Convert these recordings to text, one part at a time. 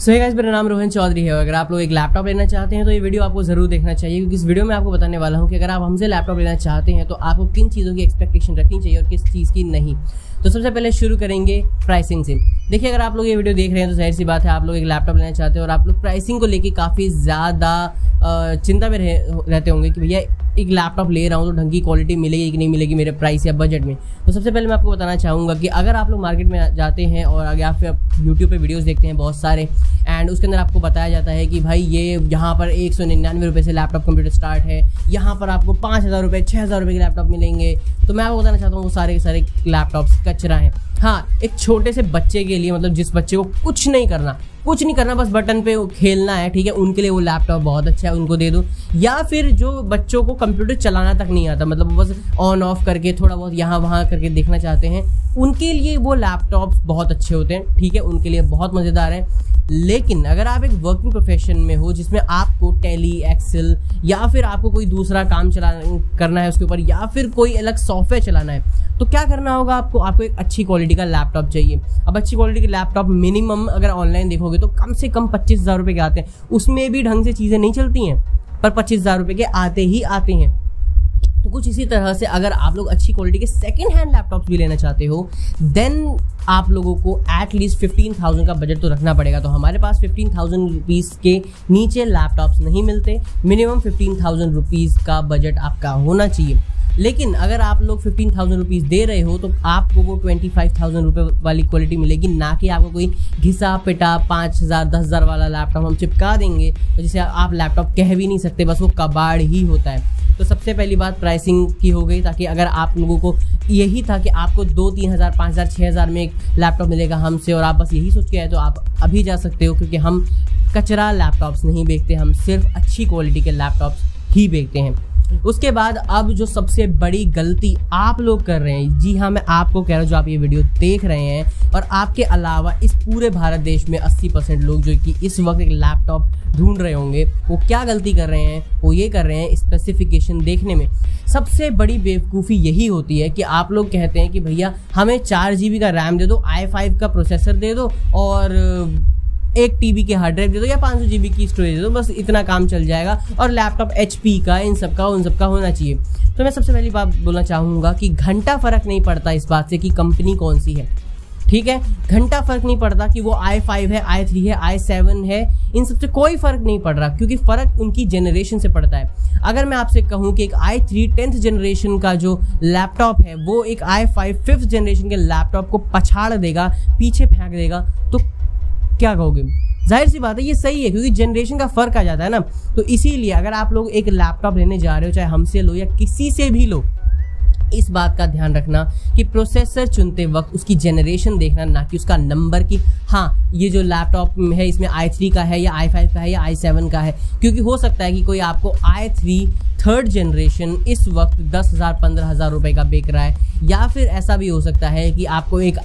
So guys, मेरा नाम रोहन चौधरी है। अगर आप लोग एक लैपटॉप लेना चाहते हैं तो ये वीडियो आपको जरूर देखना चाहिए, क्योंकि इस वीडियो में आपको बताने वाला हूं कि अगर आप हमसे लैपटॉप लेना चाहते हैं तो आपको किन चीज़ों की एक्सपेक्टेशन रखनी चाहिए और किस चीज़ की नहीं। तो सबसे पहले शुरू करेंगे प्राइसिंग से। देखिए, अगर आप लोग ये वीडियो देख रहे हैं तो जाहिर सी बात है आप लोग एक लैपटॉप लेना चाहते हैं और आप लोग प्राइसिंग को लेके काफ़ी ज़्यादा चिंता में रहते होंगे कि भैया एक लैपटॉप ले रहा हूँ तो ढंग की क्वालिटी मिलेगी कि नहीं मिलेगी मेरे प्राइस या बजट में। तो सबसे पहले मैं आपको बताना चाहूँगा कि अगर आप लोग मार्केट में जाते हैं और आगे आप यूट्यूब पे वीडियोस देखते हैं बहुत सारे, एंड उसके अंदर आपको बताया जाता है कि भाई ये यहाँ पर 199 रुपये से लैपटॉप कंप्यूटर स्टार्ट है, यहाँ पर आपको 5000 रुपये 6000 रुपये के लैपटॉप मिलेंगे। तो मैं आपको बताना चाहता हूँ वो सारे के सारे लैपटॉप्स कचरा हैं। हाँ, एक छोटे से बच्चे के लिए, मतलब जिस बच्चे को कुछ नहीं करना बस बटन पे खेलना है, ठीक है, उनके लिए वो लैपटॉप बहुत अच्छा है, उनको दे दो। या फिर जो बच्चों को कंप्यूटर चलाना तक नहीं आता, मतलब बस ऑन ऑफ करके थोड़ा बहुत यहाँ वहाँ करके देखना चाहते हैं, उनके लिए वो लैपटॉप्स बहुत अच्छे होते हैं, ठीक है, उनके लिए बहुत मज़ेदार है। लेकिन अगर आप एक वर्किंग प्रोफेशन में हो जिसमें आपको टैली, एक्सेल या फिर आपको कोई दूसरा काम करना है उसके ऊपर, या फिर कोई अलग सॉफ्टवेयर चलाना है, तो क्या करना होगा आपको एक अच्छी क्वालिटी का लैपटॉप चाहिए। अब अच्छी क्वालिटी के लैपटॉप मिनिमम अगर ऑनलाइन देखोगे तो कम से कम 25,000 रुपये के आते हैं। उसमें भी ढंग से चीज़ें नहीं चलती हैं, पर 25,000 रुपये के आते ही आते हैं। तो कुछ इसी तरह से अगर आप लोग अच्छी क्वालिटी के सेकंड हैंड लैपटॉप्स भी लेना चाहते हो, देन आप लोगों को एटलीस्ट 15,000 का बजट तो रखना पड़ेगा। तो हमारे पास 15,000 रुपीज़ के नीचे लैपटॉप्स नहीं मिलते, मिनिमम 15,000 रुपीज़ का बजट आपका होना चाहिए। लेकिन अगर आप लोग 15,000 रुपीज़ दे रहे हो तो आपको वो 25,000 रुपये वाली क्वालिटी मिलेगी, ना कि आपको कोई घिसा पिटा 5,000 10,000 वाला लैपटॉप हम चिपका देंगे तो जिसे आप लैपटॉप कह भी नहीं सकते, बस वो कबाड़ ही होता है। तो सबसे पहली बात प्राइसिंग की हो गई, ताकि अगर आप लोगों को यही था कि आपको 2-3 हज़ार 5,000 6,000 में एक लैपटॉप मिलेगा हमसे और आप बस यही सोच के आए, तो आप अभी जा सकते हो, क्योंकि हम कचरा लैपटॉप्स नहीं बेचते, हम सिर्फ अच्छी क्वालिटी के लैपटॉप्स ही बेचते हैं। उसके बाद अब जो सबसे बड़ी गलती आप लोग कर रहे हैं, जी हाँ मैं आपको कह रहा हूँ जो आप ये वीडियो देख रहे हैं और आपके अलावा इस पूरे भारत देश में 80% लोग जो कि इस वक्त एक लैपटॉप ढूंढ रहे होंगे, वो क्या गलती कर रहे हैं, वो ये कर रहे हैं स्पेसिफिकेशन देखने में। सबसे बड़ी बेवकूफ़ी यही होती है कि आप लोग कहते हैं कि भैया हमें 4 GB का रैम दे दो, i5 का प्रोसेसर दे दो और 1 TB के हार्ड ड्राइव दे दो या 500 GB की स्टोरेज दे दो, बस इतना काम चल जाएगा और लैपटॉप HP का उन सबका होना चाहिए। तो मैं सबसे पहली बात बोलना चाहूँगा कि घंटा फ़र्क नहीं पड़ता इस बात से कि कंपनी कौन सी है, ठीक है, घंटा फ़र्क नहीं पड़ता कि वो i5 है, i3 है, i7 है, इन सबसे कोई फ़र्क नहीं पड़ रहा, क्योंकि फ़र्क उनकी जनरेशन से पड़ता है। अगर मैं आपसे कहूँ कि एक i3 10th जनरेशन का जो लैपटॉप है वो एक i5 5th जनरेशन के लैपटॉप को पछाड़ देगा, पीछे फेंक देगा, तो क्या कहोगे? जाहिर सी बात है ये सही है, क्योंकि जनरेशन का फ़र्क आ जाता है ना। तो इसीलिए अगर आप लोग एक लैपटॉप लेने जा रहे हो, चाहे हमसे लो या किसी से भी लो, इस बात का ध्यान रखना कि प्रोसेसर चुनते वक्त उसकी जनरेशन देखना, ना कि उसका नंबर कि हाँ ये जो लैपटॉप है इसमें i3 का है या i5 का है या i7 का है। क्योंकि हो सकता है कि कोई आपको i3 3rd जनरेशन इस वक्त 10,000 15,000 रुपये का बिक रहा है, या फिर ऐसा भी हो सकता है कि आपको एक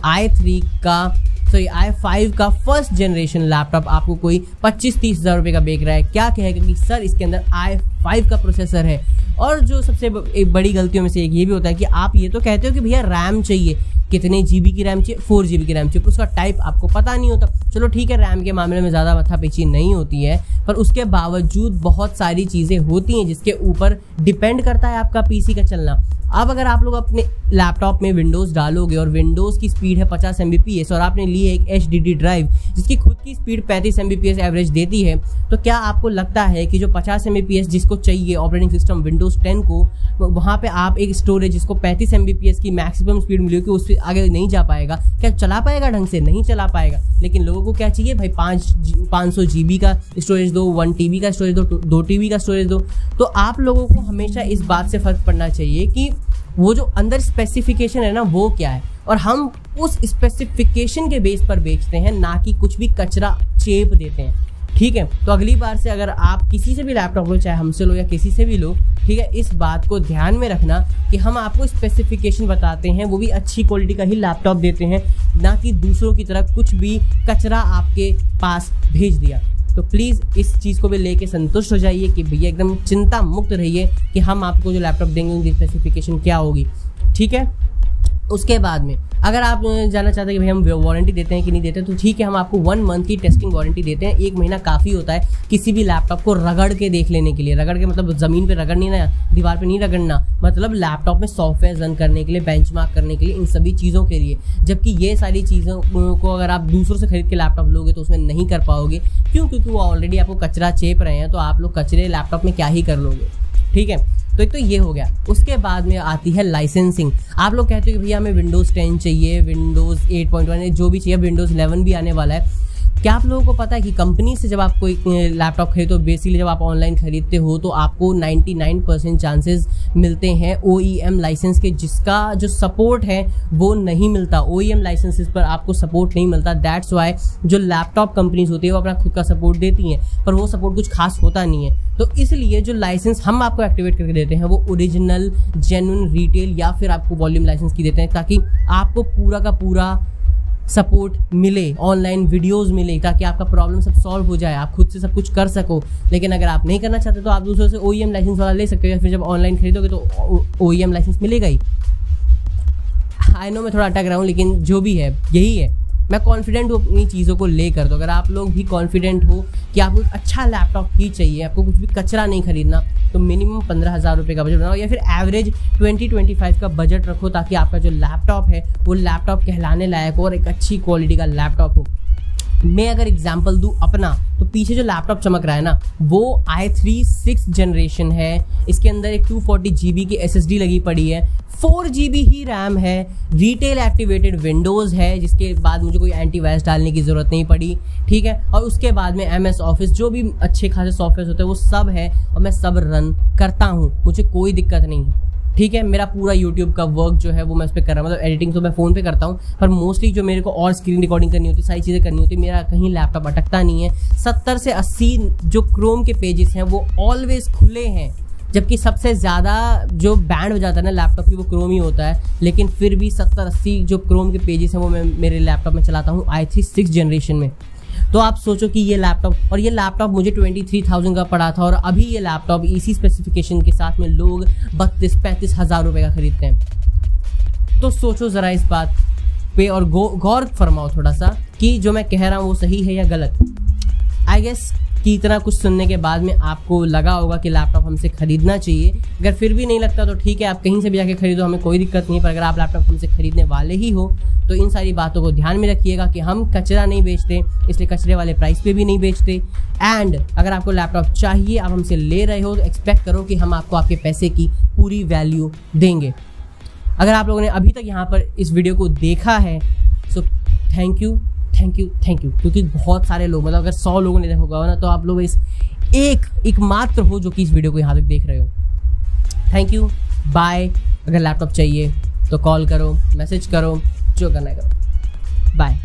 i5 का 1st जनरेशन लैपटॉप आपको कोई 25-30 हज़ार रुपये का बेच रहा है। क्या कहेगा कि सर इसके अंदर i5 का प्रोसेसर है। और जो सबसे एक बड़ी गलतियों में से एक ये भी होता है कि आप ये तो कहते हो कि भैया रैम चाहिए, कितने GB की रैम चाहिए, 4 GB की रैम चाहिए, उसका टाइप आपको पता नहीं होता। चलो ठीक है, रैम के मामले में ज़्यादा माथापैची नहीं होती है, पर उसके बावजूद बहुत सारी चीज़ें होती हैं जिसके ऊपर डिपेंड करता है आपका PC का चलना। अब अगर आप लोग अपने लैपटॉप में विंडोज़ डालोगे और विंडोज़ की स्पीड है 50 Mbps और आपने ली है एक HDD ड्राइव जिसकी खुद की स्पीड 35 Mbps एवरेज देती है, तो क्या आपको लगता है कि जो 50 Mbps जिसको चाहिए ऑपरेटिंग सिस्टम विंडोज़ 10 को, वहाँ पे आप एक स्टोरेज जिसको 35 Mbps की मैक्सिमम स्पीड मिली कि उससे आगे नहीं जा पाएगा? क्या चला पाएगा ढंग से? नहीं चला पाएगा। लेकिन लोगों को क्या चाहिए भाई, 500 GB का स्टोरेज दो, 1 TB का स्टोरेज दो, 2 TB का स्टोरेज दो। तो आप लोगों को हमेशा इस बात से फ़र्क पड़ना चाहिए कि वो जो अंदर स्पेसिफिकेशन है ना वो क्या है, और हम उस स्पेसिफिकेशन के बेस पर बेचते हैं, ना कि कुछ भी कचरा चेप देते हैं, ठीक है। तो अगली बार से अगर आप किसी से भी लैपटॉप लो, चाहे हमसे लो या किसी से भी लो, ठीक है, इस बात को ध्यान में रखना कि हम आपको स्पेसिफिकेशन बताते हैं, वो भी अच्छी क्वालिटी का ही लैपटॉप देते हैं, ना कि दूसरों की तरह कुछ भी कचरा आपके पास भेज दिया। तो प्लीज़ इस चीज़ को भी लेके संतुष्ट हो जाइए कि भैया एकदम चिंता मुक्त रहिए कि हम आपको जो लैपटॉप देंगे उनकी स्पेसिफिकेशन क्या होगी, ठीक है। उसके बाद में अगर आप जानना चाहते हैं कि भाई हम वारंटी देते हैं कि नहीं देते, तो ठीक है, हम आपको 1 मंथ की टेस्टिंग वारंटी देते हैं। 1 महीना काफ़ी होता है किसी भी लैपटॉप को रगड़ के देख लेने के लिए। रगड़ के मतलब ज़मीन पे रगड़नी ना, दीवार पे नहीं रगड़ना, मतलब लैपटॉप में सॉफ्टवेयर रन करने के लिए, बेंचमार्क करने के लिए, इन सभी चीज़ों के लिए। जबकि ये सारी चीज़ों को अगर आप दूसरों से खरीद के लैपटॉप लोगे तो उसमें नहीं कर पाओगे। क्यों? क्योंकि वो ऑलरेडी आपको कचरा चेप रहे हैं, तो आप लोग कचरे लैपटॉप में क्या ही कर लोगे। ठीक है, तो एक तो ये हो गया। उसके बाद में आती है लाइसेंसिंग। आप लोग कहते हो कि भैया हमें विंडोज़ 10 चाहिए, विंडोज़ 8.1 जो भी चाहिए, विंडोज़ 11 भी आने वाला है। क्या आप लोगों को पता है कि कंपनी से जब आप कोई लैपटॉप खरीदो, बेसिकली जब आप ऑनलाइन खरीदते हो तो आपको 99% चांसेस मिलते हैं OEM लाइसेंस के, जिसका जो सपोर्ट है वो नहीं मिलता। OEM लाइसेंसेस पर आपको सपोर्ट नहीं मिलता। दैट्स वाई जो लैपटॉप कंपनीज होती है वो अपना खुद का सपोर्ट देती हैं, पर वो सपोर्ट कुछ खास होता नहीं है। तो इसलिए जो लाइसेंस हम आपको एक्टिवेट करके देते हैं वो ओरिजिनल, जेन्युइन, रिटेल या फिर आपको वॉल्यूम लाइसेंस की देते हैं, ताकि आपको पूरा का पूरा सपोर्ट मिले, ऑनलाइन वीडियोस मिले, ताकि आपका प्रॉब्लम सब सॉल्व हो जाए, आप खुद से सब कुछ कर सको। लेकिन अगर आप नहीं करना चाहते तो आप दूसरों से OEM लाइसेंस वाला ले सकते हो, या फिर जब ऑनलाइन खरीदोगे तो OEM लाइसेंस मिलेगा ही। आई नो मैं थोड़ा अटक रहा हूँ, लेकिन जो भी है यही है। मैं कॉन्फिडेंट हूँ अपनी चीज़ों को लेकर। तो अगर आप लोग भी कॉन्फिडेंट हो कि आपको एक अच्छा लैपटॉप ही चाहिए, आपको कुछ भी कचरा नहीं खरीदना, तो मिनिमम 15,000 रुपये का बजट बनाओ, या फिर एवरेज 20-25 का बजट रखो, ताकि आपका जो लैपटॉप है वो लैपटॉप कहलाने लायक हो और एक अच्छी क्वालिटी का लैपटॉप हो। मैं अगर एग्जांपल दूं अपना, तो पीछे जो लैपटॉप चमक रहा है ना, वो i3 6th जनरेशन है। इसके अंदर एक 240 GB की SSD लगी पड़ी है, 4 GB ही रैम है, रिटेल एक्टिवेटेड विंडोज़ है, जिसके बाद मुझे कोई एंटीवायरस डालने की ज़रूरत नहीं पड़ी। ठीक है, और उसके बाद में MS ऑफिस, जो भी अच्छे खासे सॉफ्टवेयर होते हैं वो सब है, और मैं सब रन करता हूँ, मुझे कोई दिक्कत नहीं है। ठीक है, मेरा पूरा यूट्यूब का वर्क जो है वो मैं उस पर कर रहा हूँ, मतलब एडिटिंग तो मैं फ़ोन पे करता हूँ, पर मोस्टली जो मेरे को और स्क्रीन रिकॉर्डिंग करनी होती है, सारी चीज़ें करनी होती है, मेरा कहीं लैपटॉप अटकता नहीं है। 70 से 80 जो क्रोम के पेजेस हैं वो ऑलवेज खुले हैं, जबकि सबसे ज़्यादा जो बैंड हो जाता है ना लैपटॉप की वो क्रोम ही होता है। लेकिन फिर भी 70-80 जो क्रोम के पेजेस हैं वो मैं मेरे लैपटॉप में चलाता हूँ i3 6th जनरेशन में। तो आप सोचो कि ये लैपटॉप मुझे 23,000 का पड़ा था, और अभी ये लैपटॉप इसी स्पेसिफिकेशन के साथ में लोग 32-35 हज़ार रुपये का खरीदते हैं। तो सोचो ज़रा इस बात पे और गौर फरमाओ थोड़ा सा कि जो मैं कह रहा हूँ वो सही है या गलत। आई गेस कि इतना कुछ सुनने के बाद में आपको लगा होगा कि लैपटॉप हमसे खरीदना चाहिए। अगर फिर भी नहीं लगता तो ठीक है, आप कहीं से भी जाके खरीदो, हमें कोई दिक्कत नहीं। पर अगर आप लैपटॉप हमसे खरीदने वाले ही हो तो इन सारी बातों को ध्यान में रखिएगा कि हम कचरा नहीं बेचते, इसलिए कचरे वाले प्राइस पे भी नहीं बेचते। एंड अगर आपको लैपटॉप चाहिए, आप हमसे ले रहे हो, तो एक्सपेक्ट करो कि हम आपको आपके पैसे की पूरी वैल्यू देंगे। अगर आप लोगों ने अभी तक यहाँ पर इस वीडियो को देखा है सो थैंक यू, क्योंकि बहुत सारे लोग, मतलब अगर 100 लोगों ने देखा होगा ना, तो आप लोग इस एक मात्र हो जो कि इस वीडियो को यहाँ तक देख रहे हो। Thank you, bye. अगर लैपटॉप चाहिए तो कॉल करो, मैसेज करो, जो करना है करो। बाय।